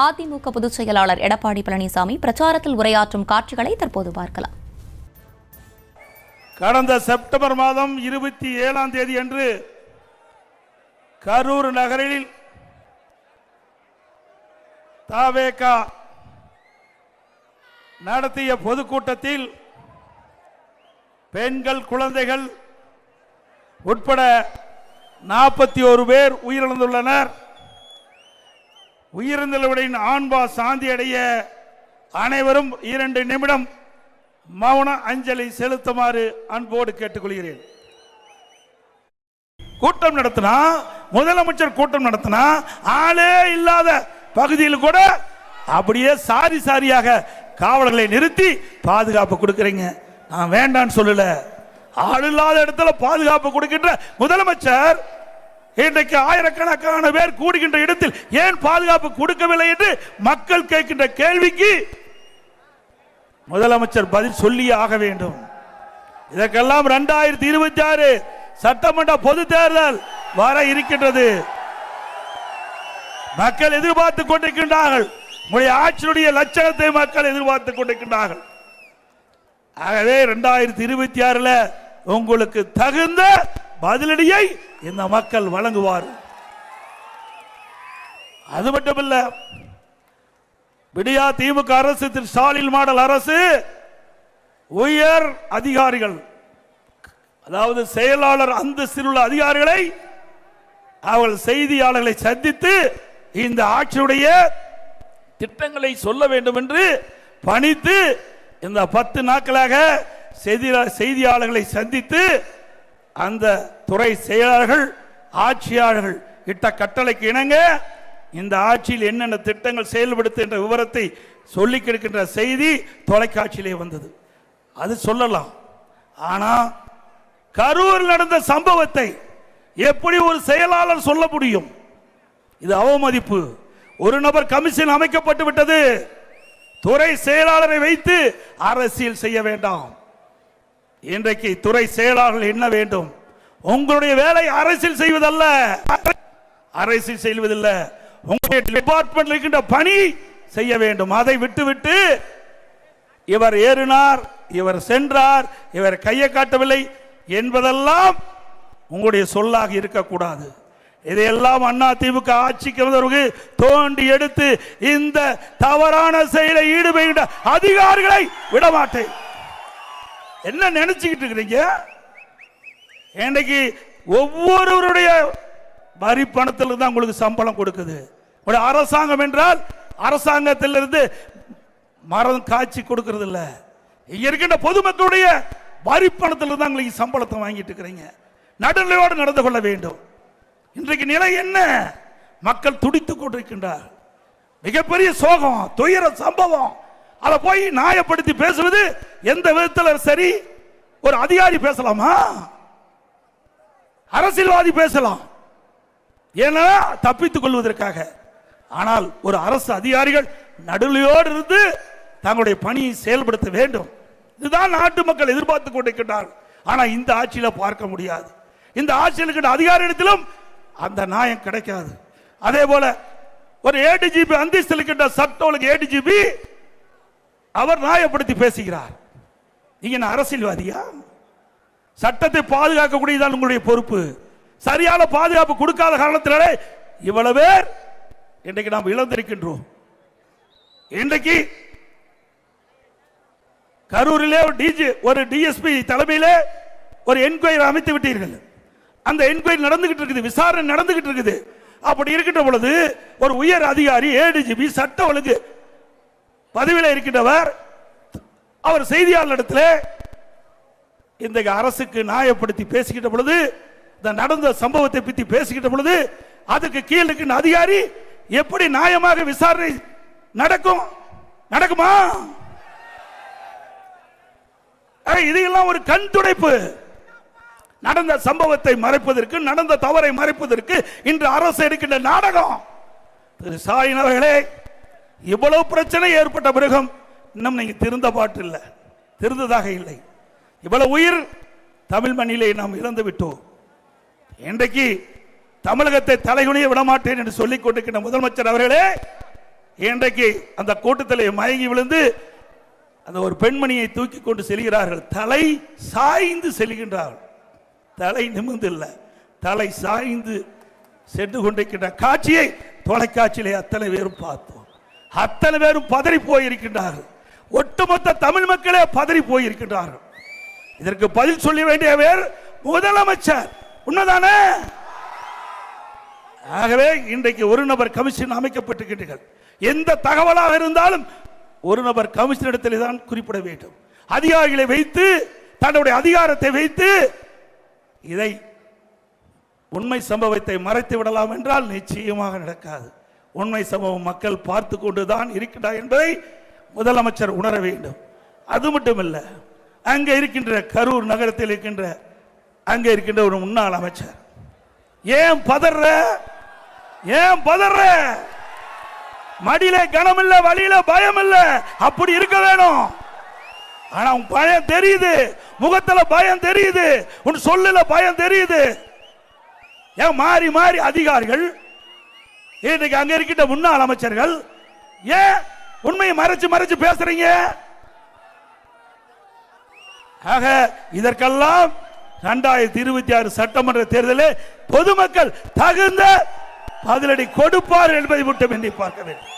அதிமுக பொதுச் செயலாளர் எடப்பாடி பழனிசாமி பிரச்சாரத்தில் உரையாற்றும் காட்சிகளை தற்போது பார்க்கலாம். கடந்த செப்டம்பர் மாதம் 27ஆம் தேதி அன்று கரூர் நகரில் தவேக நடத்திய பொதுக்கூட்டத்தில் பெண்கள், குழந்தைகள் உட்பட 41 பேர் உயிரிழந்துள்ளனர். உயிரிழந்தவர்களின் ஆன்மா சாந்தி அடைய அனைவரும் 2 நிமிடம் மௌன அஞ்சலி செலுத்துமாறு அன்போடு கேட்டுக்கொள்கிறேன். கூட்டம் நடத்தினா, முதலமைச்சர் கூட்டம் நடத்தினா, ஆளே இல்லாத பகுதியில் கூட அப்படியே சாரி சாரியாக காவலர்களை நிறுத்தி பாதுகாப்பு கொடுக்கிறீங்க. நான் வேண்டான்னு சொல்லல. ஆள் இல்லாத இடத்துல பாதுகாப்பு கொடுக்கின்ற முதலமைச்சர் இன்றைக்கு ஆயிரக்கணக்கான பேர் கூடுகின்ற இடத்தில் ஏன் பாதுகாப்பு கொடுக்கவில்லை என்று மக்கள் கேட்கின்ற கேள்விக்கு முதலமைச்சர் பதில் சொல்லியே ஆக வேண்டும். இதற்கெல்லாம் 2026 சட்டமன்ற பொது தேர்தல் வர இருக்கின்றது. மக்கள் எதிர்பார்த்துக் கொண்டிருக்கின்றார்கள். உங்களுடைய ஆட்சியுடைய லட்சணத்தை மக்கள் எதிர்பார்த்துக் கொண்டிருக்கின்றார்கள். ஆகவே 2026 உங்களுக்கு தகுந்த பதிலடியை இந்த மக்கள் வழங்குவார். அது மட்டுமல்ல, விடியா திமுக அரசு, திரு ஸ்டாலின் மாடல் அரசு உயர் அதிகாரிகள், அதாவது செயலாளர் அந்தஸ்தில் உள்ள அதிகாரிகளை அவர்கள் செய்தியாளர்களை சந்தித்து இந்த ஆட்சியுடைய திட்டங்களை சொல்ல வேண்டும் என்று பணித்து இந்த 10 நாட்களாக செய்தியாளர்களை சந்தித்து அந்த துறை செயலாளர்கள், ஆட்சியாளர்கள் இட்ட கட்டளைக்கு இணங்க இந்த ஆட்சியில் என்னென்ன திட்டங்கள் செயல்படுத்துகின்ற விவரத்தை சொல்லி கிடைக்கின்ற செய்தி தொலைக்காட்சியிலே வந்தது. அது சொல்லலாம். ஆனா கரூர் நடந்த சம்பவத்தை எப்படி ஒரு செயலாளர் சொல்ல முடியும்? இது அவமதிப்பு. ஒரு நபர் கமிஷன் அமைக்கப்பட்டு விட்டது. துறை செயலாளரை வைத்து அரசியல் செய்ய வேண்டாம். இன்றைக்கு துறை செயலாளர்கள் என்ன வேண்டும்? உங்களுடைய வேலை அரசியல் செய்வதல்ல, அரசியல் செய்வதில்ல. உங்களுடைய டிபார்ட்மெண்ட் இருக்கின்ற பணி செய்ய வேண்டும். அதை விட்டுவிட்டு இவர் ஏறினார், இவர் சென்றார், இவர் கையை காட்டவில்லை என்பதெல்லாம் உங்களுடைய சொல்லாக இருக்கக்கூடாது. இதையெல்லாம் அண்ணா திமுக ஆட்சிக்கு வந்தவர்கள் தோண்டி எடுத்து இந்த தவறான செயலை ஈடுபடுகின்ற அதிகாரிகளை விடமாட்டேன். என்ன நினைச்சுக்கிட்டு இருக்கிறீங்க? இன்னைக்கு ஒவ்வொருவருடைய வரி பணத்தில் தான் உங்களுக்கு சம்பளம் கொடுக்குது. அரசாங்கம் என்றால் அரசாங்கத்திலிருந்து மரம் காட்சி கொடுக்கிறது இல்ல. இங்க இருக்கின்ற பொதுமக்களுடைய வரி பணத்தில் தான் உங்களுக்கு சம்பளத்தை வாங்கிட்டு இருக்கிறீங்க. நடுநிலையோடு நடந்து கொள்ள வேண்டும். இன்றைக்கு நிலை என்ன? மக்கள் துடித்துக் கொண்டிருக்கின்றார். மிகப்பெரிய சோகம், துயர சம்பவம். அதை போய் நியாயப்படுத்தி பேசுவது எந்த விதத்தில் சரி? ஒரு அதிகாரி பேசலாமா? அரசியல்வாதி பேசலாம், ஏன்னா தப்பித்துக் கொள்வதற்காக. ஆனால் ஒரு அரசு அதிகாரிகள் நடுநிலையோடு இருந்து தங்களுடைய பணியை செயல்படுத்த வேண்டும். இதுதான் நாட்டு மக்கள் எதிர்பார்த்துக் கொண்டிருக்கின்றார்கள். ஆனால் இந்த ஆட்சியில பார்க்க முடியாது. இந்த ஆட்சியில் இருக்கிற அதிகாரிகளிடத்திலும் அந்த நியாயம் கிடைக்காது. அதே போல ஒரு ஏடிஜிபி அந்தஸ்தில் இருக்கின்ற சட்ட ஏடிஜிபி அவர் நியாயப்படுத்தி பேசுகிறார். நீங்க அரசியல்வாதியா? சட்டத்தை பாதுகாக்கக்கூடியதான் உங்களுடைய பொறுப்பு. சரியான பாதுகாப்பு கொடுக்காத காரணத்தினாலே இவ்வளவு பேர் இன்றைக்கு நாம் இழந்திருக்கின்றோம். இன்றைக்கு கரூரிலே ஒரு டிஎஸ்பி தலைமையிலே ஒரு என்கொயரி அமைத்து விட்டீர்கள். அந்த என்கொயரி நடந்துகிட்டு இருக்குது, விசாரணை நடந்துகிட்டு இருக்குது. அப்படி இருக்கின்ற பொழுது ஒரு உயர் அதிகாரி ஏடிஜிபி சட்ட ஒழுங்கு பதவியில் இருக்கின்றவர் அவர் செய்தியாளரிடத்தில் இந்த அரசுக்கு நியாயப்படுத்தி பேசுகின்ற பொழுது, இந்த நடந்த சம்பவத்தை பற்றி பேசுகின்ற பொழுது, அதுக்கு கீழ் இருக்கின்ற அதிகாரி எப்படி நியாயமாக விசாரணை நடக்குமா? இதெல்லாம் ஒரு கண் துடைப்பு. நடந்த சம்பவத்தை மறைப்பதற்கு, நடந்த தவறை மறைப்பதற்கு இன்று அரசு எடுக்கின்ற நாடகம். திரு ஸ்டாலின் அவர்களே, இவ்வளவு பிரச்சனை ஏற்பட்ட பிறகும் இன்னும் நீங்க திருந்த பாட்டில்லை, திருந்ததாக இல்லை. இவ்வளவு உயிர் தமிழ் மண்ணிலே நாம் இழந்து விட்டோம். இன்றைக்கு தமிழகத்தை தலைகுனிய விடமாட்டேன் என்று சொல்லிக் கொண்டிருக்கின்ற முதலமைச்சர் அவர்களே, இன்றைக்கு அந்த கூட்டத்தில் மயங்கி விழுந்து அந்த ஒரு பெண்மணியை தூக்கி கொண்டு செல்கிறார்கள். தலை சாய்ந்து செல்கின்றார்கள். தலை நிமிர்ந்து இல்ல, தலை சாய்ந்து சென்று கொண்டிருக்கின்ற காட்சியை தொலைக்காட்சியிலே அத்தனை பேரும் பார்த்தோம். அத்தனை பேரும் பதறி போயிருக்கின்றார்கள். ஒட்டுமொத்த தமிழ் மக்களே பதறி போயிருக்கின்றார்கள். இதற்கு பதில் சொல்ல வேண்டியவர் முதலமைச்சர். உண்மைதானே? ஆகவே இன்றைக்கு ஒரு நபர் கமிஷன் அமைக்கப்பட்டிருக்கின்றீர்கள். எந்த தகவலாக இருந்தாலும் ஒரு நபர் கமிஷன் இடத்திலே தான் குறிப்பிட வேண்டும். அதிகாரிகளை வைத்து தன்னுடைய அதிகாரத்தை வைத்து இதை உண்மை சம்பவத்தை மறைத்து விடலாம் என்றால் நிச்சயமாக நடக்காது. உண்மை சம்பவம் மக்கள் பார்த்து கொண்டுதான் இருக்கின்றார் என்பதை முதலமைச்சர் உணர வேண்டும். அது மட்டுமல்ல, அங்கே இருக்கின்ற கரூர் நகரத்தில் இருக்கின்ற அங்கே இருக்கின்ற ஒரு முன்னாள் அமைச்சர் ஏன் பதற? ஏன் பதற? மடியில கனம் இல்ல, வழியில பயம் இல்ல. அப்படி இருக்க வேணும். ஆனா உன் பயம் தெரியுது, முகத்துல பயம் தெரியுது, உன் சொல்லுல பயம் தெரியுது. ஏன் மாறி மாறி அதிகாரிகள் இன்னைக்கு அங்க இருக்கின்ற முன்னாள் அமைச்சர்கள் ஏன் உண்மையை மறைச்சு மறைச்சு பேசுறீங்க? ஆக இதற்கெல்லாம் 2026 சட்டமன்ற தேர்தலில் பொதுமக்கள் தகுந்த பதிலடி கொடுப்பார்கள் என்பதை மட்டும் எண்ணி பார்க்க வேண்டும்.